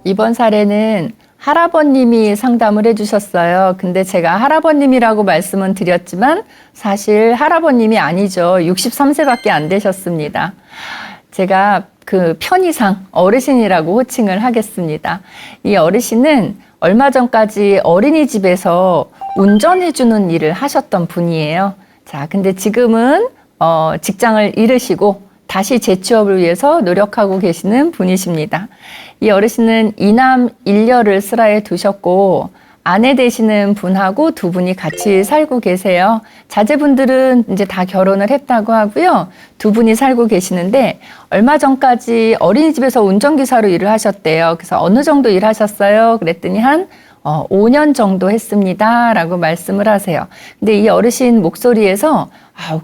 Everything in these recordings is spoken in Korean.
이번 사례는 할아버님이 상담을 해주셨어요. 근데 제가 할아버님이라고 말씀은 드렸지만 사실 할아버님이 아니죠. 63세밖에 안 되셨습니다. 제가 그 편의상 어르신이라고 호칭을 하겠습니다. 이 어르신은 얼마 전까지 어린이집에서 운전해주는 일을 하셨던 분이에요. 자, 근데 지금은 직장을 잃으시고 다시 재취업을 위해서 노력하고 계시는 분이십니다. 이 어르신은 이남 일녀를 슬하에 두셨고 아내 되시는 분하고 두 분이 같이 살고 계세요. 자제분들은 이제 다 결혼을 했다고 하고요. 두 분이 살고 계시는데 얼마 전까지 어린이집에서 운전기사로 일을 하셨대요. 그래서 어느 정도 일하셨어요? 그랬더니 한 5년 정도 했습니다. 라고 말씀을 하세요. 근데 이 어르신 목소리에서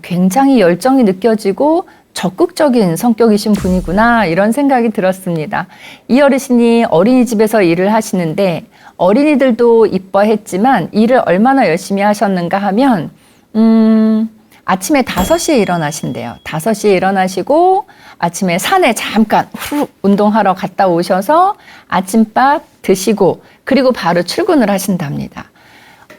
굉장히 열정이 느껴지고 적극적인 성격이신 분이구나 이런 생각이 들었습니다. 이 어르신이 어린이집에서 일을 하시는데 어린이들도 이뻐했지만 일을 얼마나 열심히 하셨는가 하면 아침에 5시에 일어나신대요. 5시에 일어나시고 아침에 산에 잠깐 운동하러 갔다 오셔서 아침밥 드시고 그리고 바로 출근을 하신답니다.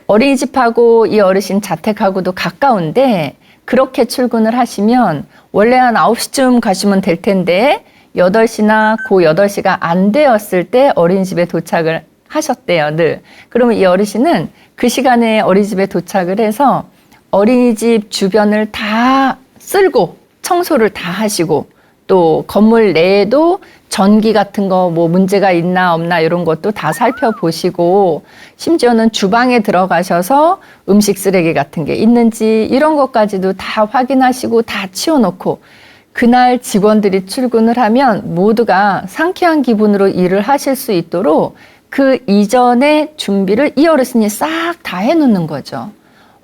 어린이집하고 이 어르신 자택하고도 가까운데 그렇게 출근을 하시면 원래 한 9시쯤 가시면 될 텐데 8시나 고 8시가 안 되었을 때 어린이집에 도착을 하셨대요, 늘. 그러면 이 어르신은 그 시간에 어린이집에 도착을 해서 어린이집 주변을 다 쓸고 청소를 다 하시고 또 건물 내에도 전기 같은 거 뭐 문제가 있나 없나 이런 것도 다 살펴보시고 심지어는 주방에 들어가셔서 음식 쓰레기 같은 게 있는지 이런 것까지도 다 확인하시고 다 치워놓고 그날 직원들이 출근을 하면 모두가 상쾌한 기분으로 일을 하실 수 있도록 그 이전의 준비를 이 어르신이 싹 다 해놓는 거죠.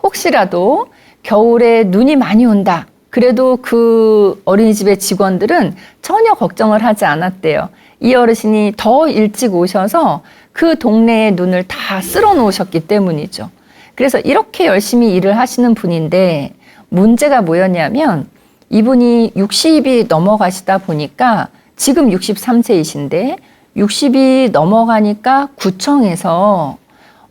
혹시라도 겨울에 눈이 많이 온다. 그래도 그 어린이집의 직원들은 전혀 걱정을 하지 않았대요. 이 어르신이 더 일찍 오셔서 그 동네의 눈을 다 쓸어 놓으셨기 때문이죠. 그래서 이렇게 열심히 일을 하시는 분인데 문제가 뭐였냐면 이분이 60이 넘어가시다 보니까 지금 63세이신데 60이 넘어가니까 구청에서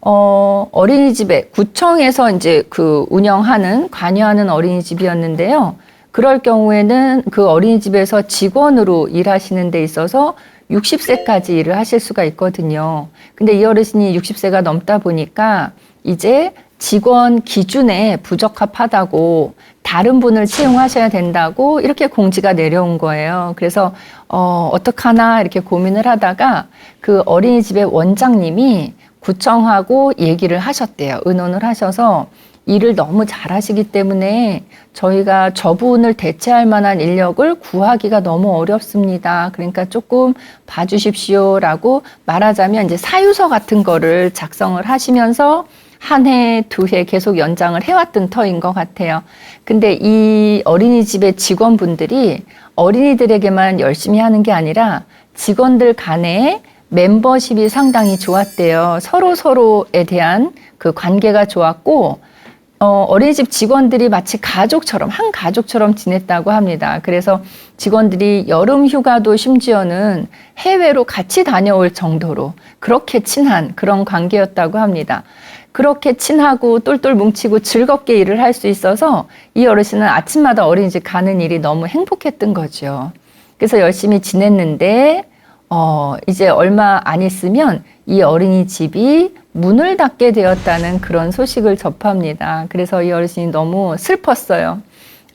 어린이집에 구청에서 이제 그 운영하는 관여하는 어린이집이었는데요. 그럴 경우에는 그 어린이집에서 직원으로 일하시는 데 있어서 60세까지 일을 하실 수가 있거든요. 근데 이 어르신이 60세가 넘다 보니까 이제 직원 기준에 부적합하다고 다른 분을 채용하셔야 된다고 이렇게 공지가 내려온 거예요. 그래서 어떡하나 이렇게 고민을 하다가 그 어린이집의 원장님이 구청하고 얘기를 하셨대요. 의논을 하셔서 일을 너무 잘하시기 때문에 저희가 저분을 대체할 만한 인력을 구하기가 너무 어렵습니다. 그러니까 조금 봐주십시오라고 말하자면 이제 사유서 같은 거를 작성을 하시면서 한 해, 2해 계속 연장을 해왔던 터인 것 같아요. 근데 이 어린이집의 직원분들이 어린이들에게만 열심히 하는 게 아니라 직원들 간에 멤버십이 상당히 좋았대요. 서로에 대한 그 관계가 좋았고, 어린이집 직원들이 마치 가족처럼, 한 가족처럼 지냈다고 합니다. 그래서 직원들이 여름 휴가도 심지어는 해외로 같이 다녀올 정도로 그렇게 친한 그런 관계였다고 합니다. 그렇게 친하고 똘똘 뭉치고 즐겁게 일을 할 수 있어서 이 어르신은 아침마다 어린이집 가는 일이 너무 행복했던 거죠. 그래서 열심히 지냈는데, 이제 얼마 안 있으면 이 어린이집이 문을 닫게 되었다는 그런 소식을 접합니다. 그래서 이 어르신이 너무 슬펐어요.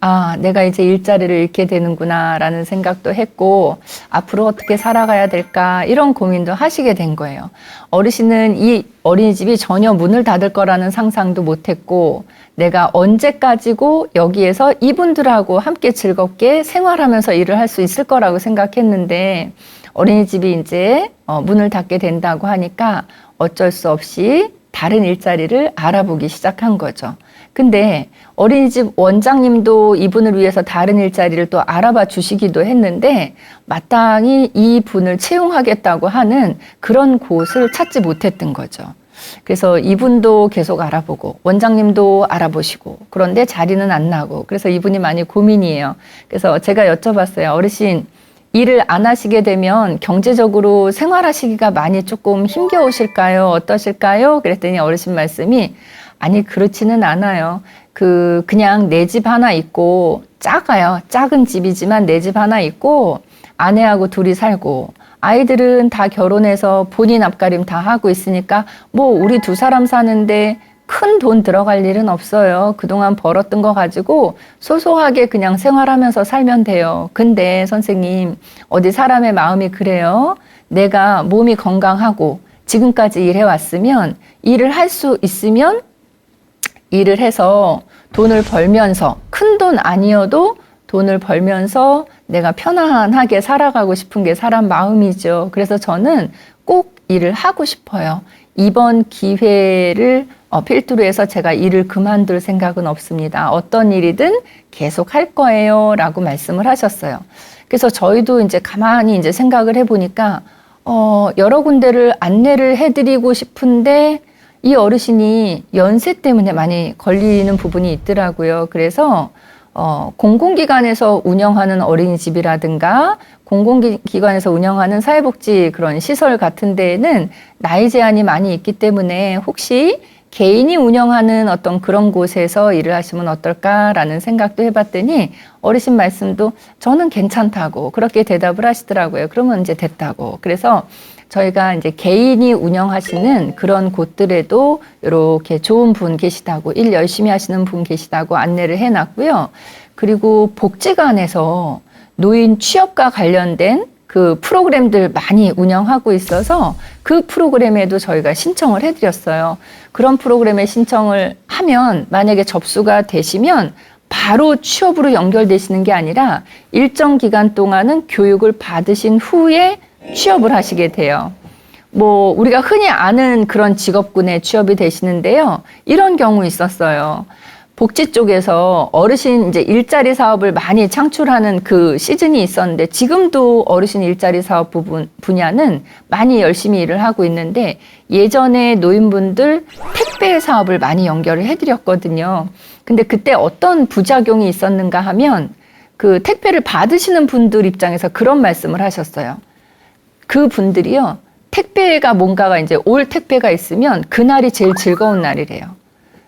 아, 내가 이제 일자리를 잃게 되는구나 라는 생각도 했고 앞으로 어떻게 살아가야 될까 이런 고민도 하시게 된 거예요. 어르신은 이 어린이집이 전혀 문을 닫을 거라는 상상도 못했고 내가 언제까지고 여기에서 이분들하고 함께 즐겁게 생활하면서 일을 할 수 있을 거라고 생각했는데 어린이집이 이제 문을 닫게 된다고 하니까 어쩔 수 없이 다른 일자리를 알아보기 시작한 거죠. 근데 어린이집 원장님도 이분을 위해서 다른 일자리를 또 알아봐 주시기도 했는데 마땅히 이 분을 채용하겠다고 하는 그런 곳을 찾지 못했던 거죠. 그래서 이분도 계속 알아보고 원장님도 알아보시고 그런데 자리는 안 나고 그래서 이분이 많이 고민이에요. 그래서 제가 여쭤봤어요. 어르신, 일을 안 하시게 되면 경제적으로 생활하시기가 많이 조금 힘겨우실까요? 어떠실까요? 그랬더니 어르신 말씀이 아니, 그렇지는 않아요. 그냥 내 집 하나 있고, 작아요. 작은 집이지만 내 집 하나 있고, 아내하고 둘이 살고, 아이들은 다 결혼해서 본인 앞가림 다 하고 있으니까, 뭐, 우리 두 사람 사는데 큰 돈 들어갈 일은 없어요. 그동안 벌었던 거 가지고 소소하게 그냥 생활하면서 살면 돼요. 근데 선생님, 어디 사람의 마음이 그래요? 내가 몸이 건강하고 지금까지 일해왔으면 일을 할 수 있으면 일을 해서 돈을 벌면서 큰 돈 아니어도 돈을 벌면서 내가 편안하게 살아가고 싶은 게 사람 마음이죠. 그래서 저는 꼭 일을 하고 싶어요. 이번 기회를 필두로 해서 제가 일을 그만둘 생각은 없습니다. 어떤 일이든 계속 할 거예요. 라고 말씀을 하셨어요. 그래서 저희도 이제 가만히 이제 생각을 해보니까, 여러 군데를 안내를 해드리고 싶은데, 이 어르신이 연세 때문에 많이 걸리는 부분이 있더라고요. 그래서 공공기관에서 운영하는 어린이집이라든가 공공기관에서 운영하는 사회복지 그런 시설 같은 데에는 나이 제한이 많이 있기 때문에 혹시 개인이 운영하는 어떤 그런 곳에서 일을 하시면 어떨까라는 생각도 해봤더니 어르신 말씀도 저는 괜찮다고 그렇게 대답을 하시더라고요. 그러면 이제 됐다고. 그래서 저희가 이제 개인이 운영하시는 그런 곳들에도 이렇게 좋은 분 계시다고, 일 열심히 하시는 분 계시다고 안내를 해놨고요. 그리고 복지관에서 노인 취업과 관련된 그 프로그램들 많이 운영하고 있어서 그 프로그램에도 저희가 신청을 해드렸어요. 그런 프로그램에 신청을 하면 만약에 접수가 되시면 바로 취업으로 연결되시는 게 아니라 일정 기간 동안은 교육을 받으신 후에 취업을 하시게 돼요. 뭐 우리가 흔히 아는 그런 직업군에 취업이 되시는데요. 이런 경우 있었어요. 복지 쪽에서 어르신 이제 일자리 사업을 많이 창출하는 그 시즌이 있었는데 지금도 어르신 일자리 사업 분야는 많이 열심히 일을 하고 있는데 예전에 노인분들 택배 사업을 많이 연결을 해드렸거든요. 근데 그때 어떤 부작용이 있었는가 하면 그 택배를 받으시는 분들 입장에서 그런 말씀을 하셨어요. 그 분들이요, 택배가 뭔가가 이제 올 택배가 있으면 그날이 제일 즐거운 날이래요.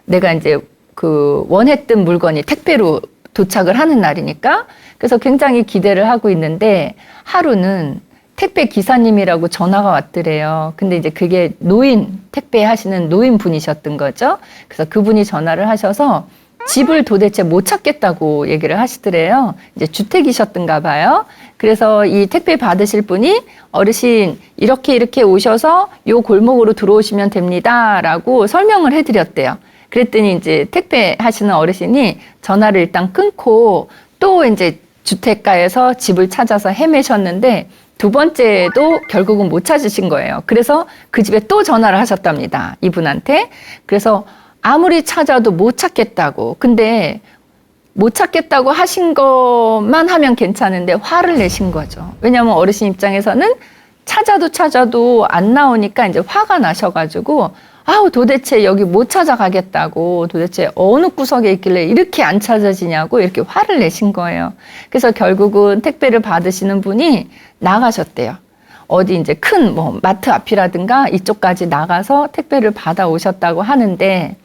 내가 이제 그 원했던 물건이 택배로 도착을 하는 날이니까. 그래서 굉장히 기대를 하고 있는데 하루는 택배 기사님이라고 전화가 왔더래요. 근데 이제 그게 노인, 택배 하시는 노인 분이셨던 거죠. 그래서 그분이 전화를 하셔서 집을 도대체 못 찾겠다고 얘기를 하시더래요. 이제 주택이셨던가 봐요. 그래서 이 택배 받으실 분이 어르신 이렇게 오셔서 요 골목으로 들어오시면 됩니다. 라고 설명을 해드렸대요. 그랬더니 이제 택배 하시는 어르신이 전화를 일단 끊고 또 이제 주택가에서 집을 찾아서 헤매셨는데 두 번째도 결국은 못 찾으신 거예요. 그래서 그 집에 또 전화를 하셨답니다. 이분한테. 그래서 아무리 찾아도 못 찾겠다고. 근데 못 찾겠다고 하신 것만 하면 괜찮은데 화를 내신 거죠. 왜냐하면 어르신 입장에서는 찾아도 안 나오니까 이제 화가 나셔가지고 아우 도대체 여기 못 찾아가겠다고 도대체 어느 구석에 있길래 이렇게 안 찾아지냐고 이렇게 화를 내신 거예요. 그래서 결국은 택배를 받으시는 분이 나가셨대요. 어디 이제 큰 뭐 마트 앞이라든가 이쪽까지 나가서 택배를 받아 오셨다고 하는데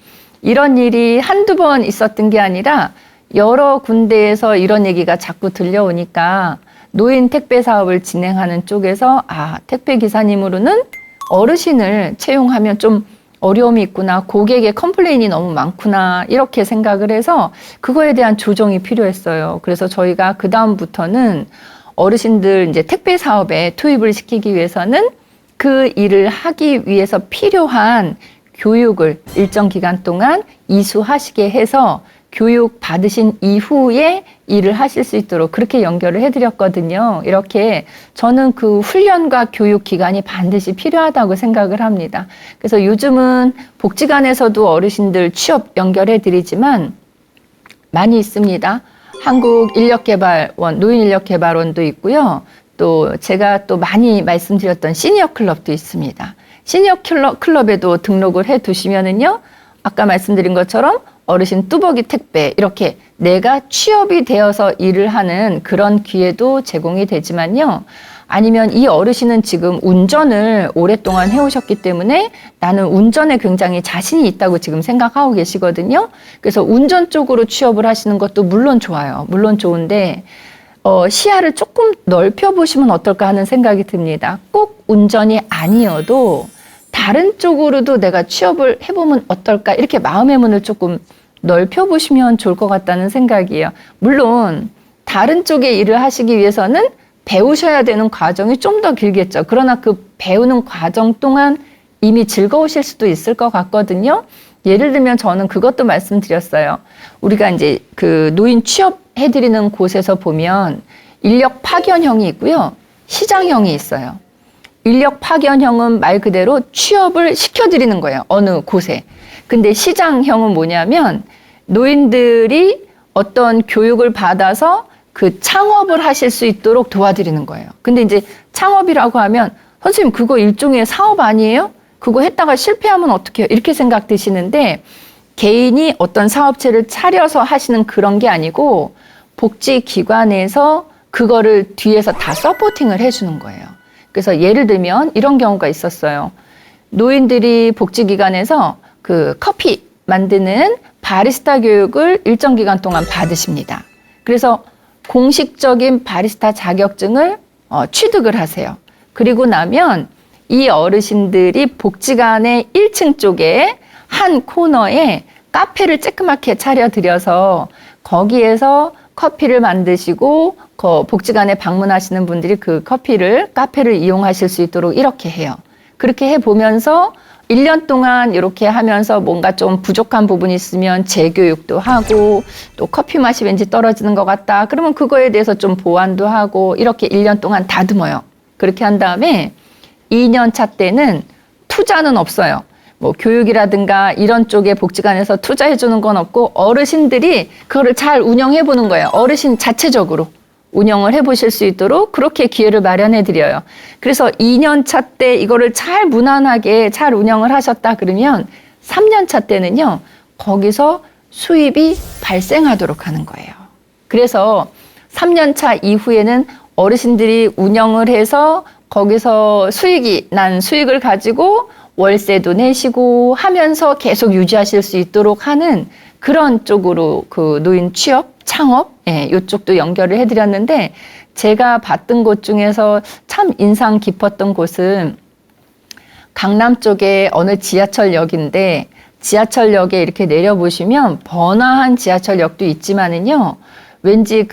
이런 일이 한두 번 있었던 게 아니라 여러 군데에서 이런 얘기가 자꾸 들려오니까 노인 택배 사업을 진행하는 쪽에서 택배 기사님으로는 어르신을 채용하면 좀 어려움이 있구나, 고객의 컴플레인이 너무 많구나 이렇게 생각을 해서 그거에 대한 조정이 필요했어요. 그래서 저희가 그 다음부터는 어르신들 이제 택배 사업에 투입을 시키기 위해서는 그 일을 하기 위해서 필요한 교육을 일정 기간 동안 이수하시게 해서 교육 받으신 이후에 일을 하실 수 있도록 그렇게 연결을 해드렸거든요. 이렇게 저는 그 훈련과 교육 기간이 반드시 필요하다고 생각을 합니다. 그래서 요즘은 복지관에서도 어르신들 취업 연결해드리지만 많이 있습니다. 한국인력개발원, 노인인력개발원도 있고요. 또 제가 또 많이 말씀드렸던 시니어 클럽도 있습니다. 시니어 클럽에도 등록을 해 두시면은요, 아까 말씀드린 것처럼 어르신 뚜벅이 택배 이렇게 내가 취업이 되어서 일을 하는 그런 기회도 제공이 되지만요. 아니면 이 어르신은 지금 운전을 오랫동안 해오셨기 때문에 나는 운전에 굉장히 자신이 있다고 지금 생각하고 계시거든요. 그래서 운전 쪽으로 취업을 하시는 것도 물론 좋아요. 물론 좋은데 시야를 조금 넓혀보시면 어떨까 하는 생각이 듭니다. 꼭 운전이 아니어도 다른 쪽으로도 내가 취업을 해보면 어떨까 이렇게 마음의 문을 조금 넓혀보시면 좋을 것 같다는 생각이에요. 물론 다른 쪽에 일을 하시기 위해서는 배우셔야 되는 과정이 좀 더 길겠죠. 그러나 그 배우는 과정 동안 이미 즐거우실 수도 있을 것 같거든요. 예를 들면 저는 그것도 말씀드렸어요. 우리가 이제 그 노인 취업해드리는 곳에서 보면 인력 파견형이 있고요. 시장형이 있어요. 인력 파견형은 말 그대로 취업을 시켜드리는 거예요. 어느 곳에. 근데 시장형은 뭐냐면 노인들이 어떤 교육을 받아서 그 창업을 하실 수 있도록 도와드리는 거예요. 근데 이제 창업이라고 하면 선생님 그거 일종의 사업 아니에요? 그거 했다가 실패하면 어떡해요? 이렇게 생각 드시는데 개인이 어떤 사업체를 차려서 하시는 그런 게 아니고 복지기관에서 그거를 뒤에서 다 서포팅을 해주는 거예요. 그래서 예를 들면 이런 경우가 있었어요. 노인들이 복지기관에서 그 커피 만드는 바리스타 교육을 일정 기간 동안 받으십니다. 그래서 공식적인 바리스타 자격증을 취득을 하세요. 그리고 나면 이 어르신들이 복지관의 1층 쪽에 한 코너에 카페를 쬐끄맣게 차려드려서 거기에서 커피를 만드시고 복지관에 방문하시는 분들이 그 카페를 이용하실 수 있도록 이렇게 해요. 그렇게 해보면서 1년 동안 이렇게 하면서 뭔가 좀 부족한 부분이 있으면 재교육도 하고 또 커피 맛이 왠지 떨어지는 것 같다. 그러면 그거에 대해서 좀 보완도 하고 이렇게 1년 동안 다듬어요. 그렇게 한 다음에 2년 차 때는 투자는 없어요. 뭐 교육이라든가 이런 쪽에 복지관에서 투자해 주는 건 없고 어르신들이 그거를 잘 운영해 보는 거예요. 어르신 자체적으로 운영을 해보실 수 있도록 그렇게 기회를 마련해 드려요. 그래서 2년 차 때 이거를 잘 무난하게 잘 운영을 하셨다 그러면 3년 차 때는요. 거기서 수입이 발생하도록 하는 거예요. 그래서 3년 차 이후에는 어르신들이 운영을 해서 거기서 수익이 난 수익을 가지고 월세도 내시고 하면서 계속 유지하실 수 있도록 하는 그런 쪽으로 그 노인 취업, 창업, 이쪽도 연결을 해드렸는데 제가 봤던 곳 중에서 참 인상 깊었던 곳은 강남 쪽에 어느 지하철역인데 지하철역에 이렇게 내려보시면 번화한 지하철역도 있지만은요, 왠지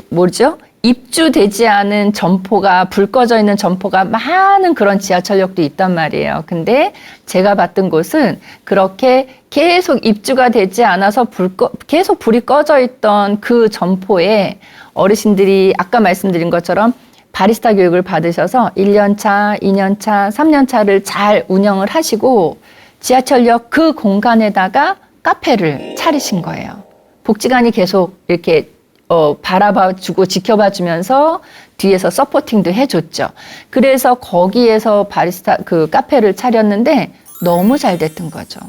뭐죠? 입주되지 않은 점포가 불 꺼져 있는 점포가 많은 그런 지하철역도 있단 말이에요. 근데 제가 봤던 곳은 그렇게 계속 입주가 되지 않아서 계속 불이 꺼져 있던 그 점포에 어르신들이 아까 말씀드린 것처럼 바리스타 교육을 받으셔서 1년 차, 2년 차, 3년 차를 잘 운영을 하시고 지하철역 그 공간에다가 카페를 차리신 거예요. 복지관이 계속 이렇게 바라봐주고 지켜봐주면서 뒤에서 서포팅도 해줬죠. 그래서 거기에서 바리스타 그 카페를 차렸는데 너무 잘 됐던 거죠.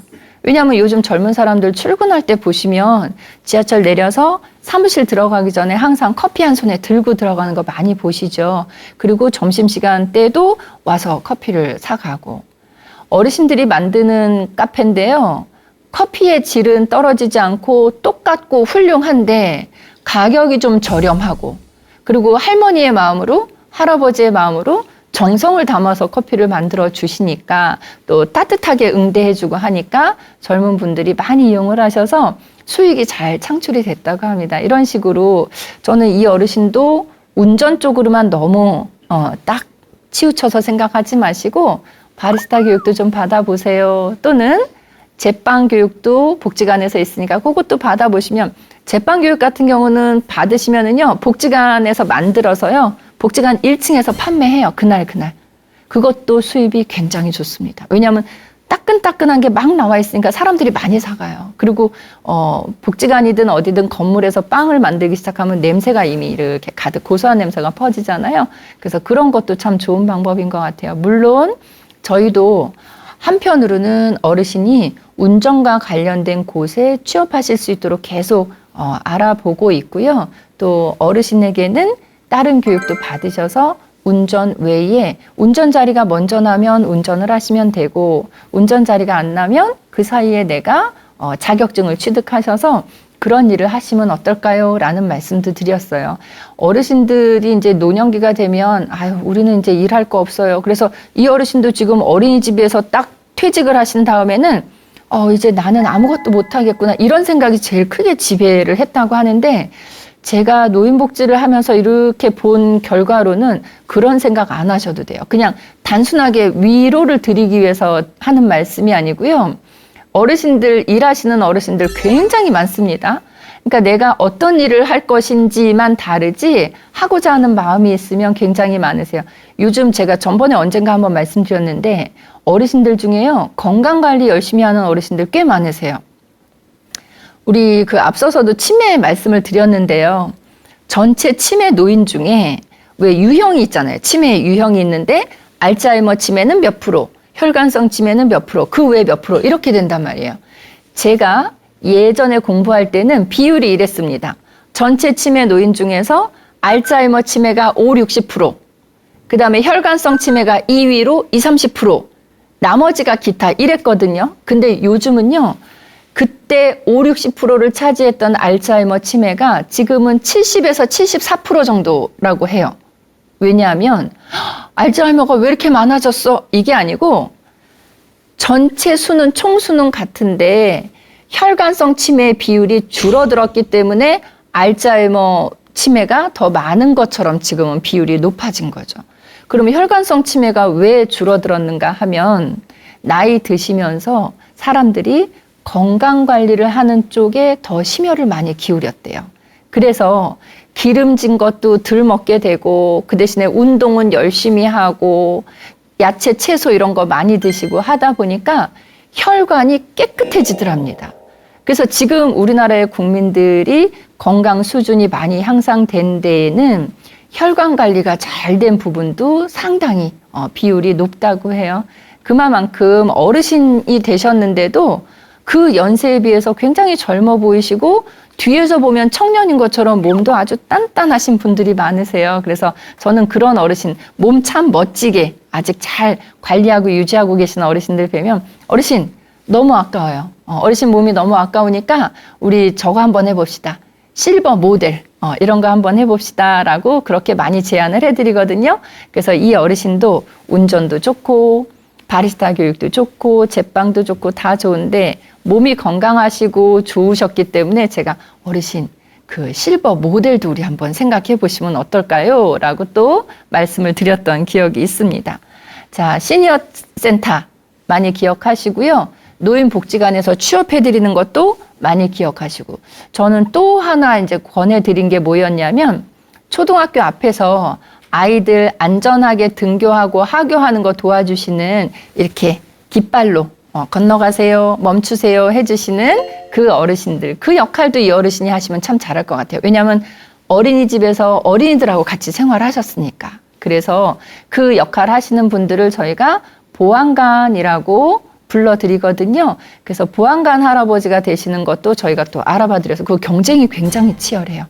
왜냐하면 요즘 젊은 사람들 출근할 때 보시면 지하철 내려서 사무실 들어가기 전에 항상 커피 한 손에 들고 들어가는 거 많이 보시죠. 그리고 점심시간 때도 와서 커피를 사가고. 어르신들이 만드는 카페인데요. 커피의 질은 떨어지지 않고 똑같고 훌륭한데 가격이 좀 저렴하고 그리고 할머니의 마음으로 할아버지의 마음으로 정성을 담아서 커피를 만들어 주시니까 또 따뜻하게 응대해 주고 하니까 젊은 분들이 많이 이용을 하셔서 수익이 잘 창출이 됐다고 합니다. 이런 식으로 저는 이 어르신도 운전 쪽으로만 너무 딱 치우쳐서 생각하지 마시고 바리스타 교육도 좀 받아보세요. 또는 제빵 교육도 복지관에서 있으니까 그것도 받아보시면 제빵 교육 같은 경우는 받으시면은요, 복지관에서 만들어서요, 복지관 1층에서 판매해요. 그날. 그것도 수입이 굉장히 좋습니다. 왜냐하면 따끈따끈한 게 막 나와 있으니까 사람들이 많이 사가요. 그리고 복지관이든 어디든 건물에서 빵을 만들기 시작하면 냄새가 이미 이렇게 가득 고소한 냄새가 퍼지잖아요. 그래서 그런 것도 참 좋은 방법인 것 같아요. 물론 저희도 한편으로는 어르신이 운전과 관련된 곳에 취업하실 수 있도록 계속 알아보고 있고요. 또 어르신에게는 다른 교육도 받으셔서 운전 외에 운전 자리가 먼저 나면 운전을 하시면 되고 운전 자리가 안 나면 그 사이에 내가 자격증을 취득하셔서 그런 일을 하시면 어떨까요? 라는 말씀도 드렸어요. 어르신들이 이제 노년기가 되면 아유 우리는 이제 일할 거 없어요. 그래서 이 어르신도 지금 어린이집에서 딱 퇴직을 하신 다음에는 이제 나는 아무것도 못하겠구나 이런 생각이 제일 크게 지배를 했다고 하는데 제가 노인복지를 하면서 이렇게 본 결과로는 그런 생각 안 하셔도 돼요. 그냥 단순하게 위로를 드리기 위해서 하는 말씀이 아니고요. 어르신들, 일하시는 어르신들 굉장히 많습니다. 그러니까 내가 어떤 일을 할 것인지만 다르지 하고자 하는 마음이 있으면 굉장히 많으세요. 요즘 제가 전번에 언젠가 한번 말씀드렸는데 어르신들 중에요. 건강관리 열심히 하는 어르신들 꽤 많으세요. 우리 앞서서도 치매 말씀을 드렸는데요. 전체 치매 노인 중에 왜 유형이 있잖아요. 치매 유형이 있는데 알츠하이머 치매는 몇 프로, 혈관성 치매는 몇 프로, 그 외에 몇 프로 이렇게 된단 말이에요. 제가 예전에 공부할 때는 비율이 이랬습니다. 전체 치매 노인 중에서 알츠하이머 치매가 5, 60%, 그 다음에 혈관성 치매가 2위로 20, 30%, 나머지가 기타 이랬거든요. 근데 요즘은요. 그때 5, 60%를 차지했던 알츠하이머 치매가 지금은 70에서 74% 정도라고 해요. 왜냐하면 알츠하이머가 왜 이렇게 많아졌어? 이게 아니고 전체 수는 총수는 같은데 혈관성 치매의 비율이 줄어들었기 때문에 알츠하이머 치매가 더 많은 것처럼 지금은 비율이 높아진 거죠. 그러면 혈관성 치매가 왜 줄어들었는가 하면 나이 드시면서 사람들이 건강관리를 하는 쪽에 더 심혈을 많이 기울였대요. 그래서 기름진 것도 덜 먹게 되고 그 대신에 운동은 열심히 하고 야채, 채소 이런 거 많이 드시고 하다 보니까 혈관이 깨끗해지더랍니다. 그래서 지금 우리나라의 국민들이 건강 수준이 많이 향상된 데에는 혈관 관리가 잘 된 부분도 상당히 비율이 높다고 해요. 그만큼 어르신이 되셨는데도 그 연세에 비해서 굉장히 젊어 보이시고 뒤에서 보면 청년인 것처럼 몸도 아주 단단하신 분들이 많으세요. 그래서 저는 그런 어르신, 몸 참 멋지게 아직 잘 관리하고 유지하고 계신 어르신들 뵈면 어르신 너무 아까워요. 어르신 몸이 너무 아까우니까 우리 저거 한번 해봅시다. 실버 모델 이런 거 한번 해봅시다 라고 그렇게 많이 제안을 해드리거든요. 그래서 이 어르신도 운전도 좋고 바리스타 교육도 좋고 제빵도 좋고 다 좋은데 몸이 건강하시고 좋으셨기 때문에 제가 어르신 그 실버 모델도 우리 한번 생각해 보시면 어떨까요? 라고 또 말씀을 드렸던 기억이 있습니다. 자, 시니어 센터 많이 기억하시고요. 노인복지관에서 취업해 드리는 것도 많이 기억하시고 저는 또 하나 이제 권해 드린 게 뭐였냐면 초등학교 앞에서 아이들 안전하게 등교하고 하교하는 거 도와주시는 이렇게 깃발로 건너가세요, 멈추세요 해주시는 그 어르신들, 그 역할도 이 어르신이 하시면 참 잘할 것 같아요. 왜냐하면 어린이집에서 어린이들하고 같이 생활하셨으니까. 그래서 그 역할 하시는 분들을 저희가 보안관이라고 불러드리거든요. 그래서 보안관 할아버지가 되시는 것도 저희가 또 알아봐 드려서 그 경쟁이 굉장히 치열해요.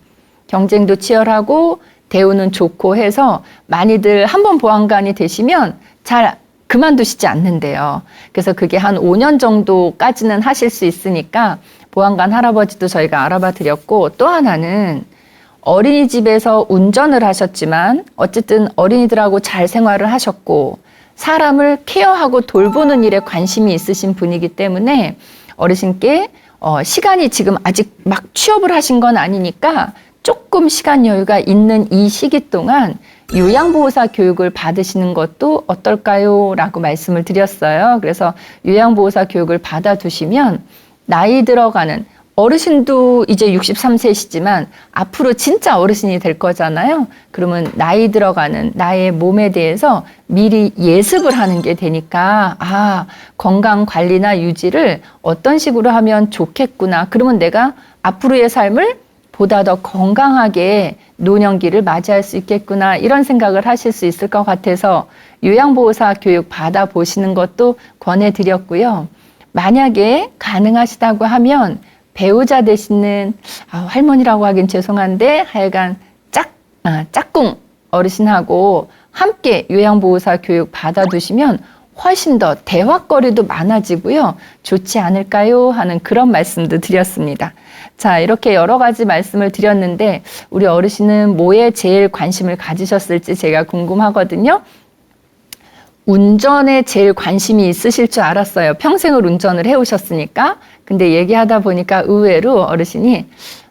경쟁도 치열하고 대우는 좋고 해서 많이들 한번 보안관이 되시면 잘 그만두시지 않는데요. 그래서 그게 한 5년 정도까지는 하실 수 있으니까 보안관 할아버지도 저희가 알아봐 드렸고 또 하나는 어린이집에서 운전을 하셨지만 어쨌든 어린이들하고 잘 생활을 하셨고 사람을 케어하고 돌보는 일에 관심이 있으신 분이기 때문에 어르신께 시간이 지금 아직 막 취업을 하신 건 아니니까 조금 시간 여유가 있는 이 시기 동안 요양보호사 교육을 받으시는 것도 어떨까요? 라고 말씀을 드렸어요. 그래서 요양보호사 교육을 받아두시면 나이 들어가는 어르신도 이제 63세시지만 앞으로 진짜 어르신이 될 거잖아요. 그러면 나이 들어가는 나의 몸에 대해서 미리 예습을 하는 게 되니까 건강 관리나 유지를 어떤 식으로 하면 좋겠구나. 그러면 내가 앞으로의 삶을 보다 더 건강하게 노년기를 맞이할 수 있겠구나 이런 생각을 하실 수 있을 것 같아서 요양보호사 교육 받아보시는 것도 권해드렸고요. 만약에 가능하시다고 하면 배우자 되시는 할머니라고 하긴 죄송한데 하여간 짝꿍 어르신하고 함께 요양보호사 교육 받아두시면 훨씬 더 대화거리도 많아지고요. 좋지 않을까요? 하는 그런 말씀도 드렸습니다. 자, 이렇게 여러 가지 말씀을 드렸는데 우리 어르신은 뭐에 제일 관심을 가지셨을지 제가 궁금하거든요. 운전에 제일 관심이 있으실 줄 알았어요. 평생을 운전을 해오셨으니까. 근데 얘기하다 보니까 의외로 어르신이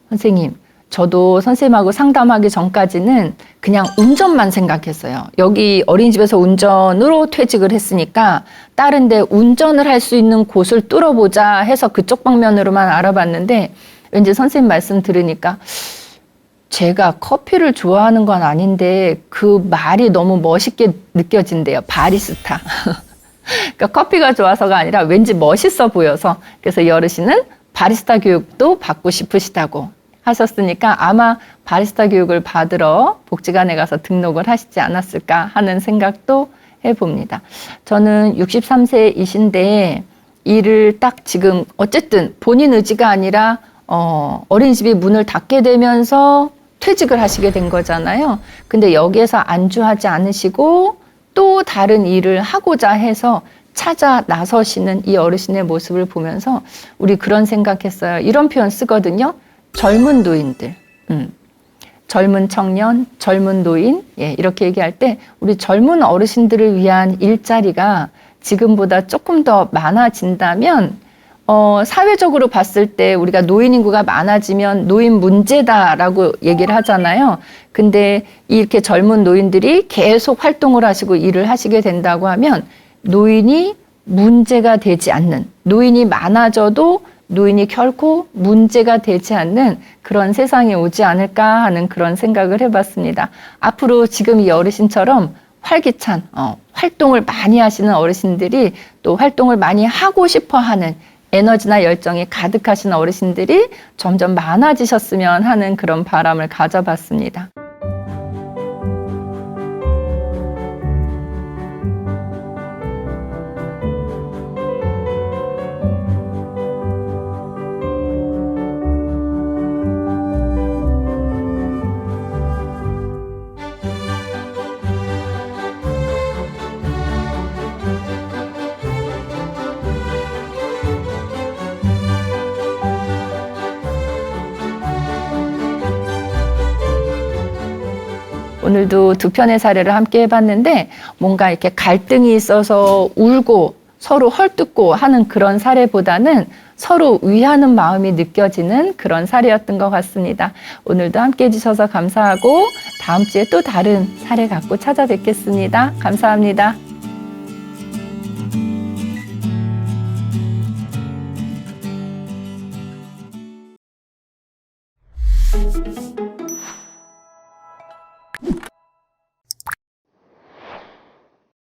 선생님, 저도 선생님하고 상담하기 전까지는 그냥 운전만 생각했어요. 여기 어린이집에서 운전으로 퇴직을 했으니까 다른 데 운전을 할 수 있는 곳을 뚫어보자 해서 그쪽 방면으로만 알아봤는데 왠지 선생님 말씀 들으니까 제가 커피를 좋아하는 건 아닌데 그 말이 너무 멋있게 느껴진대요. 바리스타. 그러니까 커피가 좋아서가 아니라 왠지 멋있어 보여서 그래서 이 어르신은 바리스타 교육도 받고 싶으시다고 하셨으니까 아마 바리스타 교육을 받으러 복지관에 가서 등록을 하시지 않았을까 하는 생각도 해봅니다. 저는 63세이신데 일을 딱 지금 어쨌든 본인 의지가 아니라 어린이집이 문을 닫게 되면서 퇴직을 하시게 된 거잖아요. 근데 여기에서 안주하지 않으시고 또 다른 일을 하고자 해서 찾아 나서시는 이 어르신의 모습을 보면서 우리 그런 생각했어요. 이런 표현 쓰거든요. 젊은 노인들, 젊은 청년, 젊은 노인, 예, 이렇게 얘기할 때 우리 젊은 어르신들을 위한 일자리가 지금보다 조금 더 많아진다면 사회적으로 봤을 때 우리가 노인 인구가 많아지면 노인 문제다라고 얘기를 하잖아요. 근데 이렇게 젊은 노인들이 계속 활동을 하시고 일을 하시게 된다고 하면 노인이 문제가 되지 않는, 노인이 많아져도 노인이 결코 문제가 되지 않는 그런 세상이 오지 않을까 하는 그런 생각을 해봤습니다. 앞으로 지금 이 어르신처럼 활기찬 활동을 많이 하시는 어르신들이 또 활동을 많이 하고 싶어 하는 에너지나 열정이 가득하신 어르신들이 점점 많아지셨으면 하는 그런 바람을 가져봤습니다. 오늘도 두 편의 사례를 함께 해봤는데 뭔가 이렇게 갈등이 있어서 울고 서로 헐뜯고 하는 그런 사례보다는 서로 위하는 마음이 느껴지는 그런 사례였던 것 같습니다. 오늘도 함께 해주셔서 감사하고 다음 주에 또 다른 사례 갖고 찾아뵙겠습니다. 감사합니다.